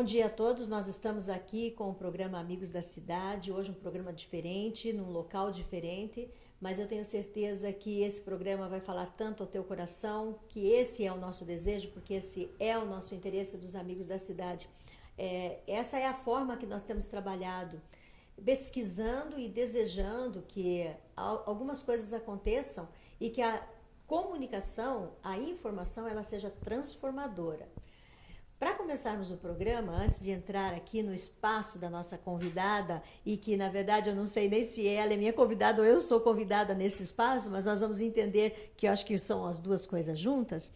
Bom dia a todos, nós estamos aqui com o programa Amigos da Cidade, hoje um programa diferente, num local diferente, mas eu tenho certeza que esse programa vai falar tanto ao teu coração, que esse é o nosso desejo, porque esse é o nosso interesse dos Amigos da Cidade. Essa é a forma que nós temos trabalhado, pesquisando e desejando que algumas coisas aconteçam e que a comunicação, a informação, ela seja transformadora. Para começarmos o programa, antes de entrar aqui no espaço da nossa convidada, e que na verdade eu não sei nem se ela é minha convidada ou eu sou convidada nesse espaço, mas nós vamos entender que eu acho que são as duas coisas juntas.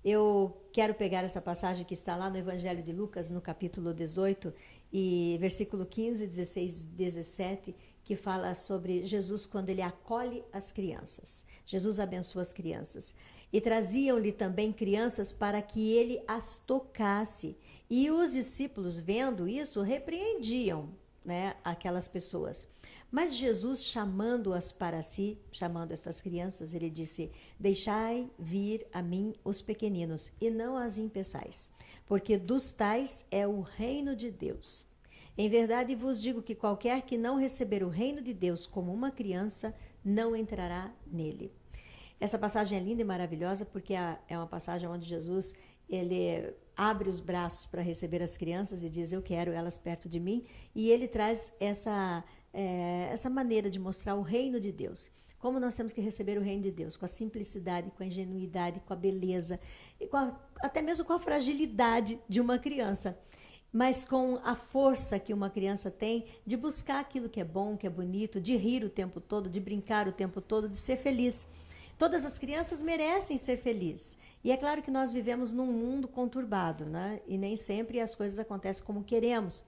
Eu quero pegar essa passagem que está lá no Evangelho de Lucas, no capítulo 18, e versículo 15, 16 e 17, que fala sobre Jesus quando ele acolhe as crianças. Jesus abençoa as crianças. E traziam-lhe também crianças para que ele as tocasse. E os discípulos, vendo isso, repreendiam, né, aquelas pessoas. Mas Jesus, chamando-as para si, chamando estas crianças, ele disse: deixai vir a mim os pequeninos, e não as impeçais, porque dos tais é o reino de Deus. Em verdade vos digo que qualquer que não receber o reino de Deus como uma criança, não entrará nele. Essa passagem é linda e maravilhosa porque é uma passagem onde Jesus ele abre os braços para receber as crianças e diz: eu quero elas perto de mim. E ele traz essa maneira de mostrar o reino de Deus. Como nós temos que receber o reino de Deus? Com a simplicidade, com a ingenuidade, com a beleza, e até mesmo com a fragilidade de uma criança. Mas com a força que uma criança tem de buscar aquilo que é bom, que é bonito, de rir o tempo todo, de brincar o tempo todo, de ser feliz. Todas as crianças merecem ser felizes. E é claro que nós vivemos num mundo conturbado, né? E nem sempre as coisas acontecem como queremos.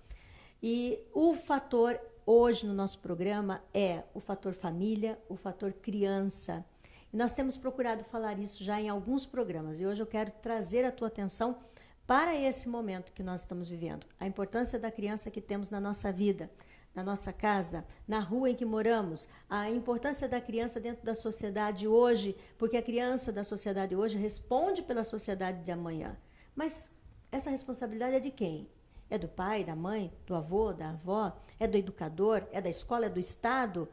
E o fator hoje no nosso programa é o fator família, o fator criança. E nós temos procurado falar isso já em alguns programas. E hoje eu quero trazer a tua atenção para esse momento que nós estamos vivendo. A importância da criança que temos na nossa vida, na nossa casa, na rua em que moramos, a importância da criança dentro da sociedade hoje, porque a criança da sociedade hoje responde pela sociedade de amanhã. Mas essa responsabilidade é de quem? É do pai, da mãe, do avô, da avó? É do educador? É da escola? É do Estado?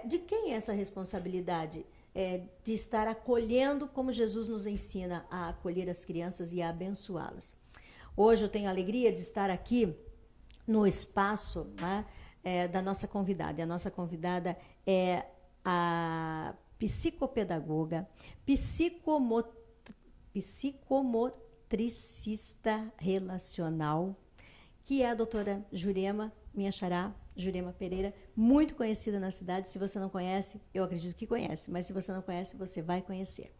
De quem é essa responsabilidade? De estar acolhendo como Jesus nos ensina a acolher as crianças e a abençoá-las. Hoje eu tenho a alegria de estar aqui no espaço, né, da nossa convidada. E a nossa convidada é a psicopedagoga, psicomotricista relacional, que é a doutora Jurema, minha xará, Jurema Pereira, muito conhecida na cidade. Se você não conhece, eu acredito que conhece, mas se você não conhece, você vai conhecer.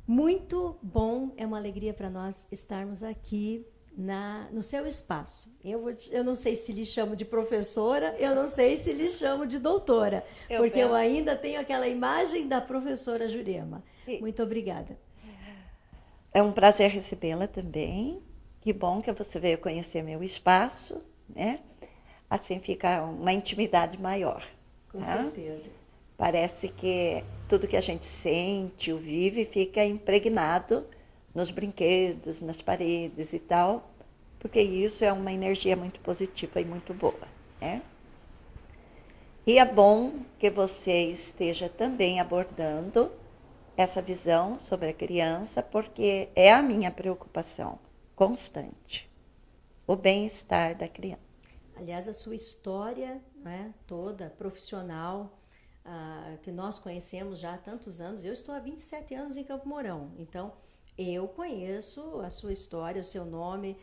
Muito bom, é uma alegria para nós estarmos aqui no seu espaço. Eu não sei se lhe chamo de professora, eu não sei se lhe chamo de doutora, porque eu ainda tenho aquela imagem da professora Jurema. Muito obrigada. É um prazer recebê-la também. Que bom que você veio conhecer meu espaço, né? Assim fica uma intimidade maior. Com certeza. Parece que tudo que a gente sente ou vive fica impregnado nos brinquedos, nas paredes e tal, porque isso é uma energia muito positiva e muito boa, né? E é bom que você esteja também abordando essa visão sobre a criança, porque é a minha preocupação constante, o bem-estar da criança. Aliás, a sua história, né, toda profissional, que nós conhecemos já há tantos anos. Eu estou há 27 anos em Campo Mourão, então eu conheço a sua história, o seu nome,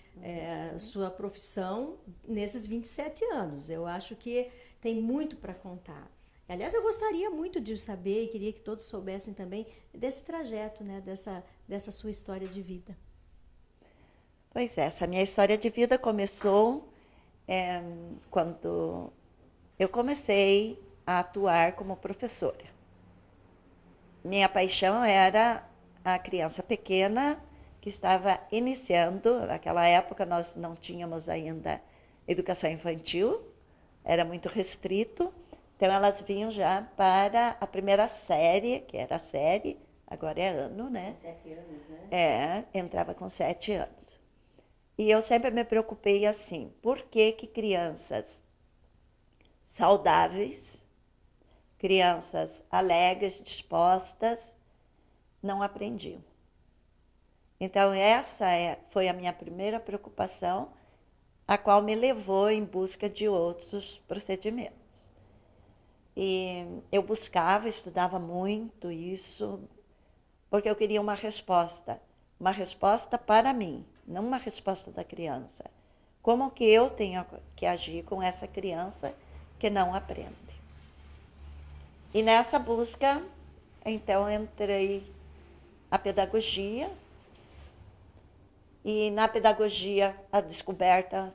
a sua profissão nesses 27 anos. Eu acho que tem muito para contar. Aliás, eu gostaria muito de saber e queria que todos soubessem também desse trajeto, né, dessa sua história de vida. Pois é, essa minha história de vida começou quando eu comecei a atuar como professora. Minha paixão era a criança pequena que estava iniciando. Naquela época nós não tínhamos ainda educação infantil, era muito restrito. Então elas vinham já para a primeira série, que era a série, agora é ano, né? 7 anos, né? Entrava com 7 anos. E eu sempre me preocupei assim, por que crianças saudáveis, crianças alegres, dispostas, não aprendiam? Então, essa foi a minha primeira preocupação, a qual me levou em busca de outros procedimentos. E eu buscava, estudava muito isso, porque eu queria uma resposta para mim, não uma resposta da criança. Como que eu tenho que agir com essa criança que não aprende? E nessa busca, então, entrei a pedagogia, e na pedagogia a descoberta,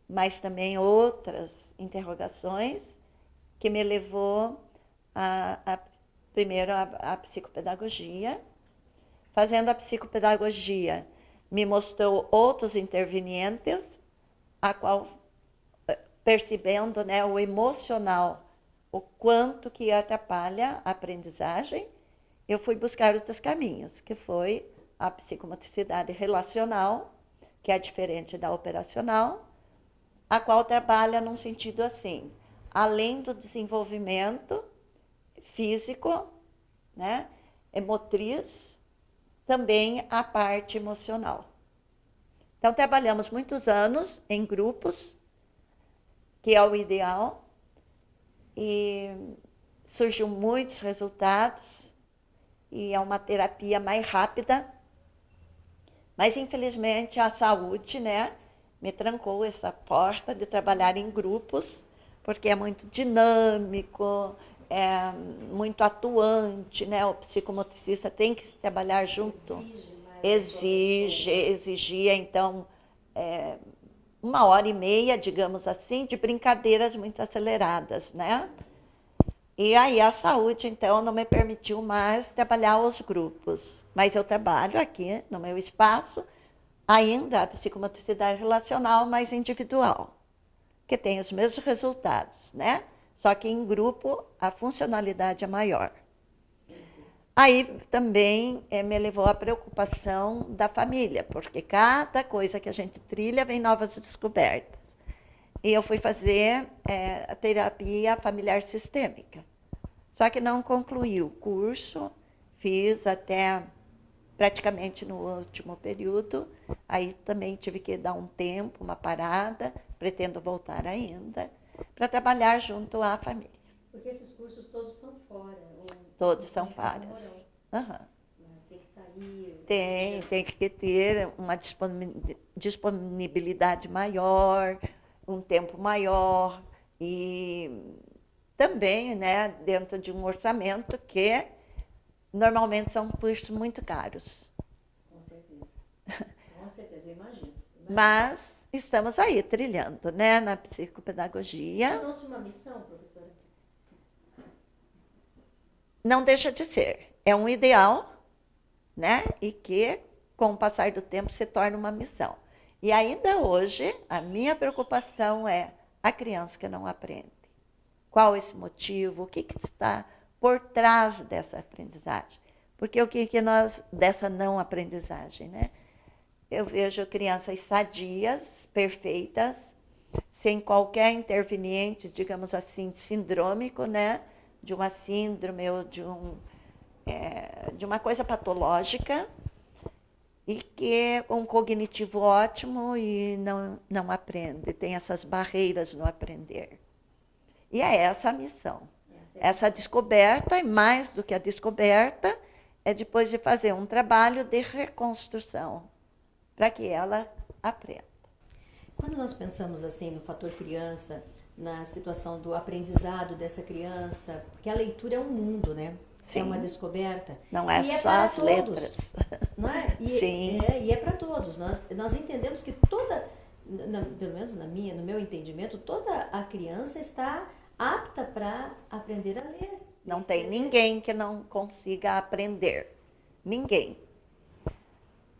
mas também outras interrogações, que me levou primeiro a psicopedagogia. Fazendo a psicopedagogia, me mostrou outros intervenientes, a qual, percebendo, né, o emocional, o quanto que atrapalha a aprendizagem, eu fui buscar outros caminhos, que foi a psicomotricidade relacional, que é diferente da operacional, a qual trabalha num sentido assim, além do desenvolvimento físico, né, motriz, também a parte emocional. Então, trabalhamos muitos anos em grupos, que é o ideal, e surgiu muitos resultados, e é uma terapia mais rápida, mas, infelizmente, a saúde, né, me trancou essa porta de trabalhar em grupos, porque é muito dinâmico, é muito atuante, né? O psicomotricista tem que trabalhar junto. Exigia, então, 1h30, digamos assim, de brincadeiras muito aceleradas, né? E aí a saúde, então, não me permitiu mais trabalhar os grupos. Mas eu trabalho aqui no meu espaço, ainda a psicomotricidade relacional, mas individual, que tem os mesmos resultados, né? Só que em grupo a funcionalidade é maior. Aí também me levou a preocupação da família, porque cada coisa que a gente trilha vem novas descobertas. E eu fui fazer a terapia familiar sistêmica. Só que não concluí o curso, fiz até praticamente no último período, aí também tive que dar um tempo, uma parada, pretendo voltar ainda, para trabalhar junto à família. Porque esses cursos todos são fora? Todos são fora. Uhum. Tem que sair? Tem que ter uma disponibilidade maior, um tempo maior, e também, né, dentro de um orçamento que normalmente são custos muito caros. Com certeza, eu imagino. Mas estamos aí, trilhando, né, na psicopedagogia. Tornou-se uma missão, professora? Não deixa de ser. É um ideal, né, e que, com o passar do tempo, se torna uma missão. E ainda hoje, a minha preocupação é a criança que não aprende. Qual esse motivo? O que está por trás dessa aprendizagem? Porque o que nós, dessa não aprendizagem, né? Eu vejo crianças sadias, perfeitas, sem qualquer interveniente, digamos assim, sindrômico, né? De uma síndrome ou de uma coisa patológica, e que um cognitivo ótimo e não aprende, tem essas barreiras no aprender. E é essa a missão. Essa descoberta, e mais do que a descoberta, é depois de fazer um trabalho de reconstrução, para que ela aprenda. Quando nós pensamos assim no fator criança, na situação do aprendizado dessa criança, porque a leitura é um mundo, né? Sim. É uma descoberta. Não é e só as todos, letras. Não é? Sim. E é para todos. Nós entendemos que pelo menos no meu entendimento, toda a criança está apta para aprender a ler. Não tem ninguém que não consiga aprender. Ninguém.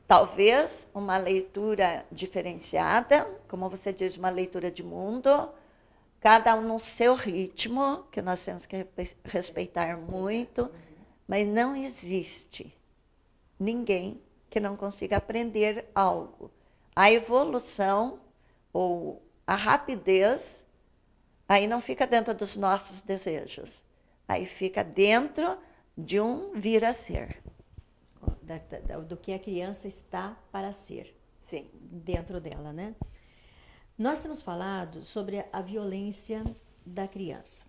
Talvez uma leitura diferenciada, como você diz, uma leitura de mundo, cada um no seu ritmo, que nós temos que respeitar muito, mas não existe ninguém que não consiga aprender algo. a evolução ou a rapidez, aí não fica dentro dos nossos desejos, aí fica dentro de um vir a ser. Do que a criança está para ser. Sim. Dentro dela, né? Nós temos falado sobre a violência da criança.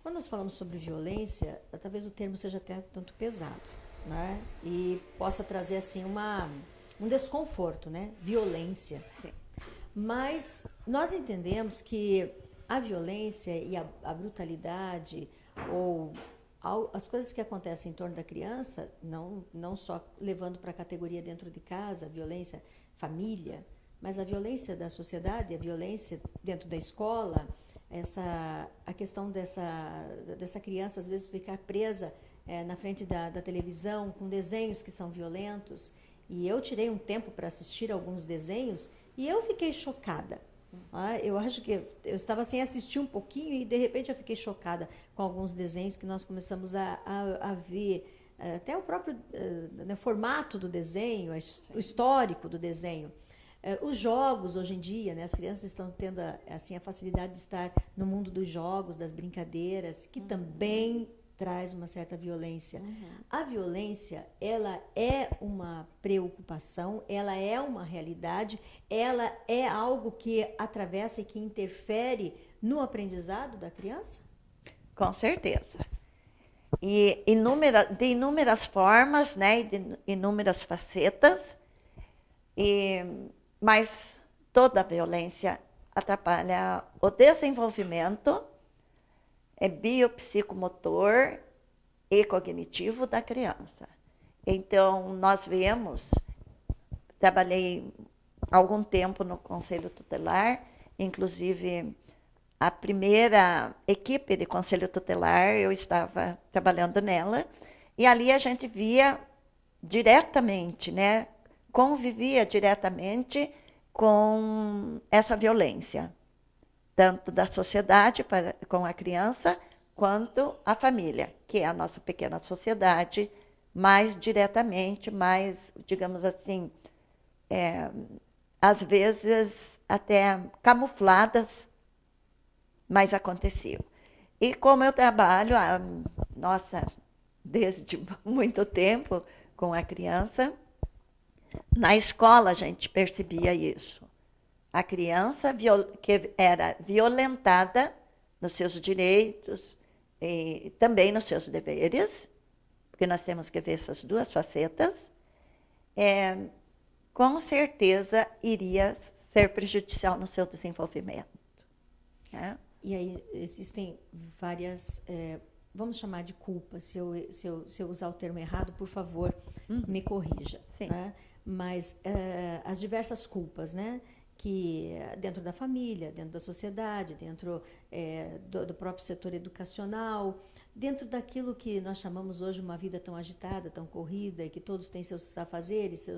Quando nós falamos sobre violência, talvez o termo seja até tanto pesado, né? E possa trazer assim um desconforto, né? Violência. Sim. Mas nós entendemos que a violência e a brutalidade ou as coisas que acontecem em torno da criança, não só levando para a categoria dentro de casa, a violência família, mas a violência da sociedade, a violência dentro da escola, a questão dessa criança às vezes ficar presa na frente da televisão com desenhos que são violentos. E eu tirei um tempo para assistir alguns desenhos e eu fiquei chocada. Eu acho que eu estava sem assistir um pouquinho e de repente eu fiquei chocada com alguns desenhos que nós começamos a ver, até o próprio formato do desenho, o histórico do desenho. Os jogos hoje em dia, né, as crianças estão tendo assim, a facilidade de estar no mundo dos jogos, das brincadeiras, que também traz uma certa violência. A violência, ela é uma preocupação, ela é uma realidade, ela é algo que atravessa e que interfere no aprendizado da criança? Com certeza. E de inúmeras formas, né, e de inúmeras facetas, mas toda a violência atrapalha o desenvolvimento biopsicomotor e cognitivo da criança. Então, nós vemos, trabalhei algum tempo no Conselho Tutelar, inclusive a primeira equipe de Conselho Tutelar, eu estava trabalhando nela, e ali a gente via diretamente, né, convivia diretamente com essa violência, tanto da sociedade com a criança, quanto a família, que é a nossa pequena sociedade, mais diretamente, mais, digamos assim, às vezes até camufladas, mas aconteciam. E como eu trabalho, desde muito tempo com a criança, na escola a gente percebia isso. A criança que era violentada nos seus direitos e também nos seus deveres, porque nós temos que ver essas duas facetas, com certeza iria ser prejudicial no seu desenvolvimento. Né? E aí existem várias, vamos chamar de culpa, se eu usar o termo errado, por favor, me corrija. Sim. Né? Mas as diversas culpas, né? Que dentro da família, dentro da sociedade, dentro do próprio setor educacional, dentro daquilo que nós chamamos hoje uma vida tão agitada, tão corrida, e que todos têm seus afazeres,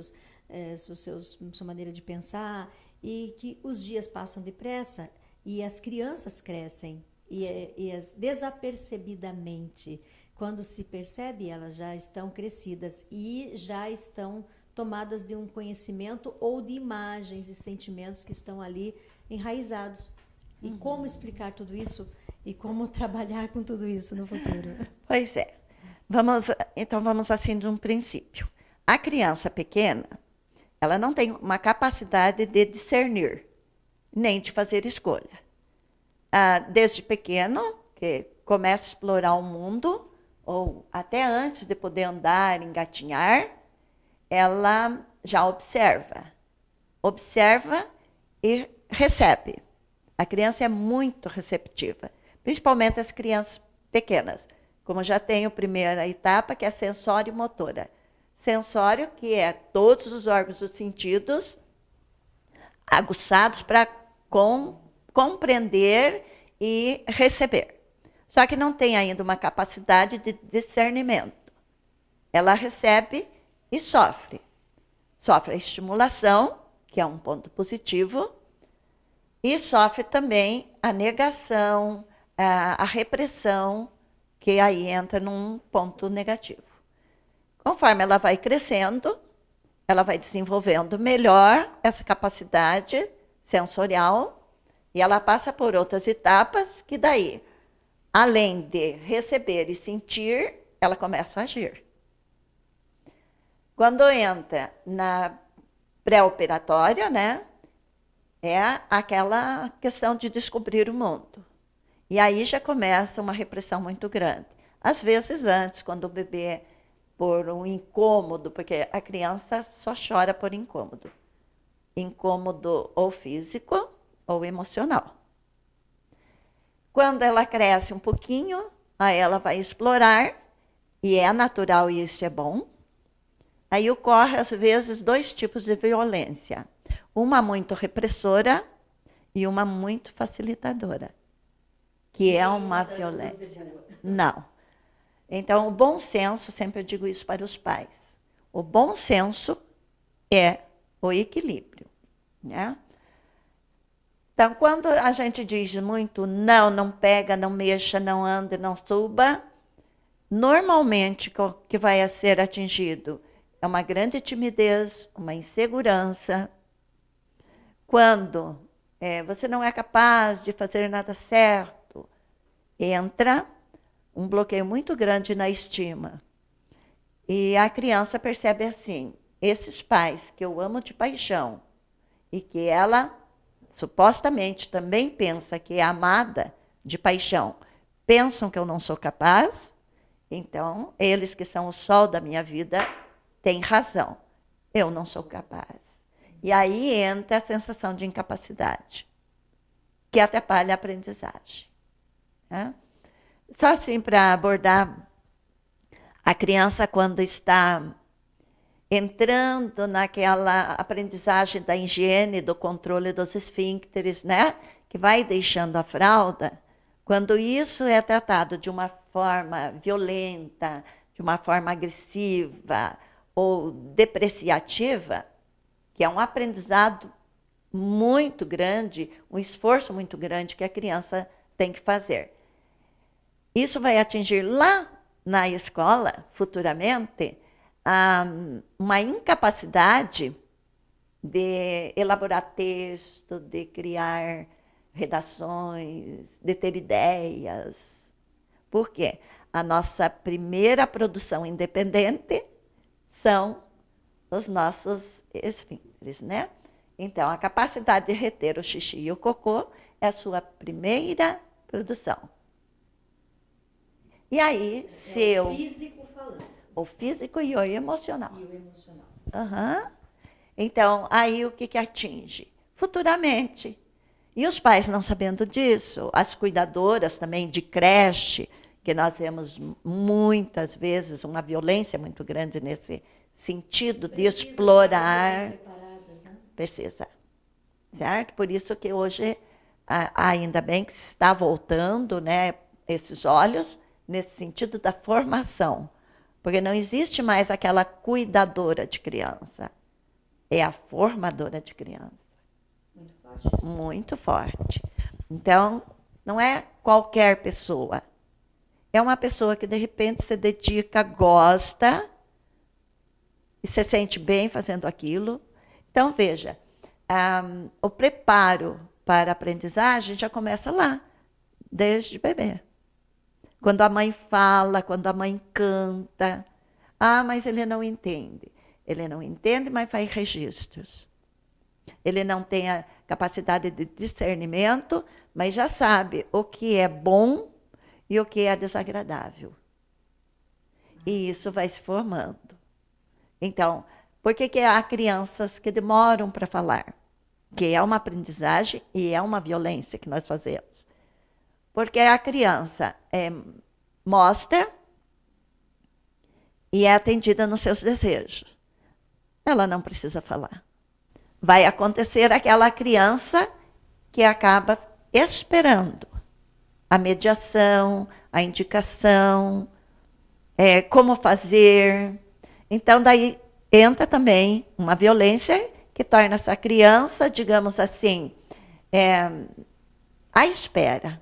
sua maneira de pensar, e que os dias passam depressa e as crianças crescem, e desapercebidamente, quando se percebe, elas já estão crescidas e já estão tomadas de um conhecimento ou de imagens e sentimentos que estão ali enraizados. E como explicar tudo isso e como trabalhar com tudo isso no futuro? Pois é. Então vamos assim de um princípio. A criança pequena, ela não tem uma capacidade de discernir, nem de fazer escolha. Desde pequeno, que começa a explorar o mundo, ou até antes de poder andar, engatinhar, ela já observa e recebe. A criança é muito receptiva, principalmente as crianças pequenas, como já tem a primeira etapa, que é sensório e motora. Sensório, que é todos os órgãos dos sentidos aguçados para compreender e receber. Só que não tem ainda uma capacidade de discernimento. Ela recebe e sofre. Sofre a estimulação, que é um ponto positivo, e sofre também a negação, a repressão, que aí entra num ponto negativo. Conforme ela vai crescendo, ela vai desenvolvendo melhor essa capacidade sensorial e ela passa por outras etapas que daí, além de receber e sentir, ela começa a agir. Quando entra na pré-operatória, né, é aquela questão de descobrir o mundo. E aí já começa uma repressão muito grande. Às vezes antes, quando o bebê, por um incômodo, porque a criança só chora por incômodo. Incômodo ou físico ou emocional. Quando ela cresce um pouquinho, aí ela vai explorar, e é natural e isso é bom. Aí ocorre, às vezes, 2 tipos de violência. Uma muito repressora e uma muito facilitadora, que é uma violência. Não. Então, o bom senso, sempre eu digo isso para os pais, o bom senso é o equilíbrio, né? Então, quando a gente diz muito não, não pega, não mexa, não ande, não suba, normalmente o que vai ser atingido é uma grande timidez, uma insegurança. Quando você não é capaz de fazer nada certo, entra um bloqueio muito grande na estima. E a criança percebe assim, esses pais que eu amo de paixão e que ela supostamente também pensa que é amada de paixão, pensam que eu não sou capaz, então eles que são o sol da minha vida têm razão, eu não sou capaz. E aí entra a sensação de incapacidade, que atrapalha a aprendizagem, né? Só assim para abordar a criança quando está entrando naquela aprendizagem da higiene, do controle dos esfíncteres, né? Que vai deixando a fralda, quando isso é tratado de uma forma violenta, de uma forma agressiva ou depreciativa, que é um aprendizado muito grande, um esforço muito grande que a criança tem que fazer. Isso vai atingir lá na escola, futuramente, uma incapacidade de elaborar texto, de criar redações, de ter ideias. Por quê? A nossa primeira produção independente são os nossos esfíncteres, né? Então, a capacidade de reter o xixi e o cocô é a sua primeira produção. E aí, o físico falando. O físico e o emocional. E o emocional. Uhum. Então, aí o que atinge? Futuramente. E os pais não sabendo disso, as cuidadoras também de creche, que nós vemos muitas vezes uma violência muito grande nesse sentido de explorar. Né? Precisa. Certo? Por isso que hoje, ainda bem que se está voltando, né, esses olhos, nesse sentido da formação. Porque não existe mais aquela cuidadora de criança. É a formadora de criança. Muito forte. Muito forte. Então, não é qualquer pessoa. É uma pessoa que, de repente, se dedica, gosta, e se sente bem fazendo aquilo. Então, veja, o preparo para a aprendizagem já começa lá, desde bebê. Quando a mãe fala, quando a mãe canta. Mas ele não entende. Ele não entende, mas faz registros. Ele não tem a capacidade de discernimento, mas já sabe o que é bom e o que é desagradável. E isso vai se formando. Então, por que há crianças que demoram para falar? Que é uma aprendizagem e é uma violência que nós fazemos. Porque a criança mostra e é atendida nos seus desejos. Ela não precisa falar. Vai acontecer aquela criança que acaba esperando a mediação, a indicação, como fazer. Então, daí entra também uma violência que torna essa criança, digamos assim, à espera.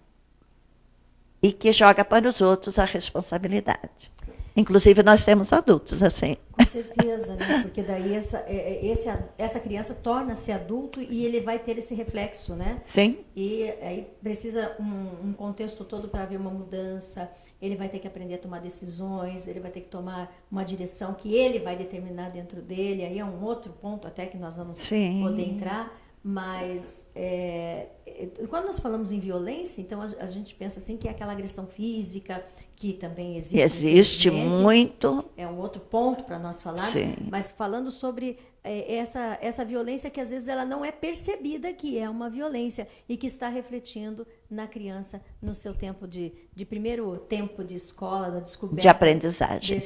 E que joga para os outros a responsabilidade. Inclusive, nós temos adultos assim. Com certeza, né? Porque daí essa criança torna-se adulto e ele vai ter esse reflexo, né? Sim. E aí precisa um contexto todo para haver uma mudança. Ele vai ter que aprender a tomar decisões, ele vai ter que tomar uma direção que ele vai determinar dentro dele. Aí é um outro ponto até que nós vamos poder entrar. Mas quando nós falamos em violência, então a gente pensa assim que é aquela agressão física, que também existe. Existe muito. É um outro ponto para nós falarmos. Sim. Mas falando sobre essa violência que às vezes ela não é percebida que é uma violência e que está refletindo na criança no seu tempo de primeiro tempo de escola, da descoberta. De aprendizagem.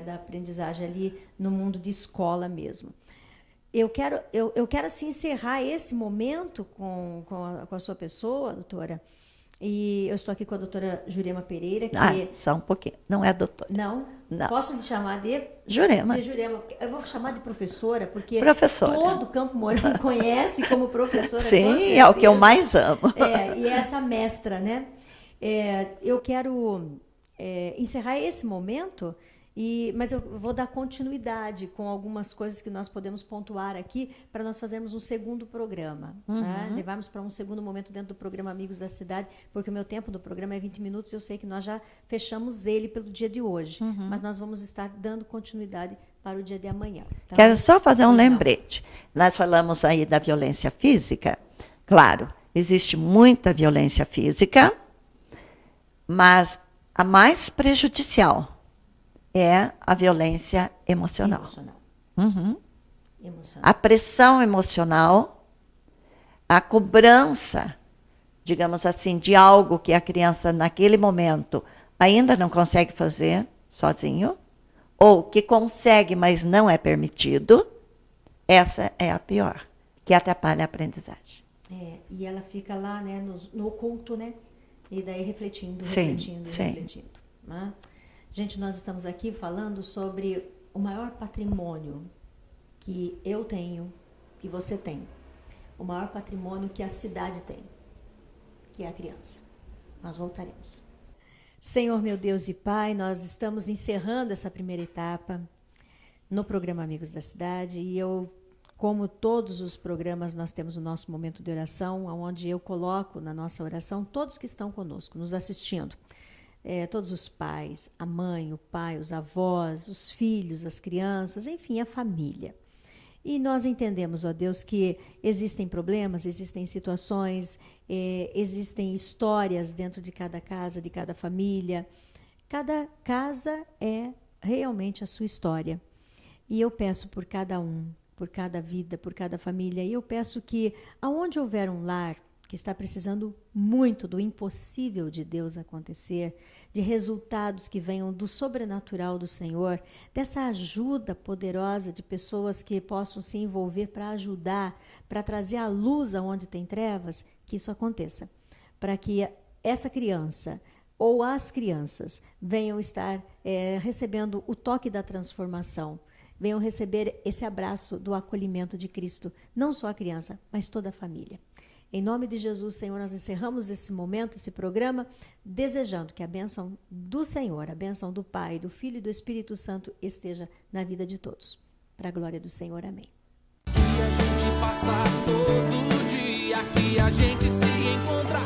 Da aprendizagem ali no mundo de escola mesmo. Eu quero assim, encerrar esse momento com a sua pessoa, doutora. E eu estou aqui com a doutora Jurema Pereira. Que só um pouquinho. Não é doutora. Não? Posso lhe chamar de Jurema. De Jurema. Eu vou chamar de professora, porque professora. Todo Campo Mourão conhece como professora. Sim, é o que eu mais amo. E é essa mestra, né? Eu quero encerrar esse momento. Mas eu vou dar continuidade com algumas coisas que nós podemos pontuar aqui para nós fazermos um segundo programa. Tá? Levarmos para um segundo momento dentro do programa Amigos da Cidade, porque o meu tempo do programa é 20 minutos e eu sei que nós já fechamos ele pelo dia de hoje. Mas nós vamos estar dando continuidade para o dia de amanhã. Tá? Quero só fazer um lembrete. Nós falamos aí da violência física. Claro, existe muita violência física, mas a mais prejudicial é a violência emocional. A pressão emocional, a cobrança, digamos assim, de algo que a criança, naquele momento, ainda não consegue fazer sozinho, ou que consegue, mas não é permitido, essa é a pior, que atrapalha a aprendizagem. E ela fica lá, né, no oculto, né? E daí refletindo. Né? Gente, nós estamos aqui falando sobre o maior patrimônio que eu tenho, que você tem. O maior patrimônio que a cidade tem, que é a criança. Nós voltaremos. Senhor, meu Deus e Pai, nós estamos encerrando essa primeira etapa no programa Amigos da Cidade. E como todos os programas, nós temos o nosso momento de oração, onde eu coloco na nossa oração todos que estão conosco, nos assistindo. Todos os pais, a mãe, o pai, os avós, os filhos, as crianças, enfim, a família. E nós entendemos, ó Deus, que existem problemas, existem situações, existem histórias dentro de cada casa, de cada família. Cada casa é realmente a sua história. E eu peço por cada um, por cada vida, por cada família, e eu peço que, aonde houver um lar que está precisando muito do impossível de Deus acontecer, de resultados que venham do sobrenatural do Senhor, dessa ajuda poderosa de pessoas que possam se envolver para ajudar, para trazer a luz aonde tem trevas, que isso aconteça. Para que essa criança ou as crianças venham estar recebendo o toque da transformação, venham receber esse abraço do acolhimento de Cristo, não só a criança, mas toda a família. Em nome de Jesus, Senhor, nós encerramos esse momento, esse programa, desejando que a bênção do Senhor, a bênção do Pai, do Filho e do Espírito Santo esteja na vida de todos. Para a glória do Senhor, amém. Que a gente passa todo dia, que a gente se encontra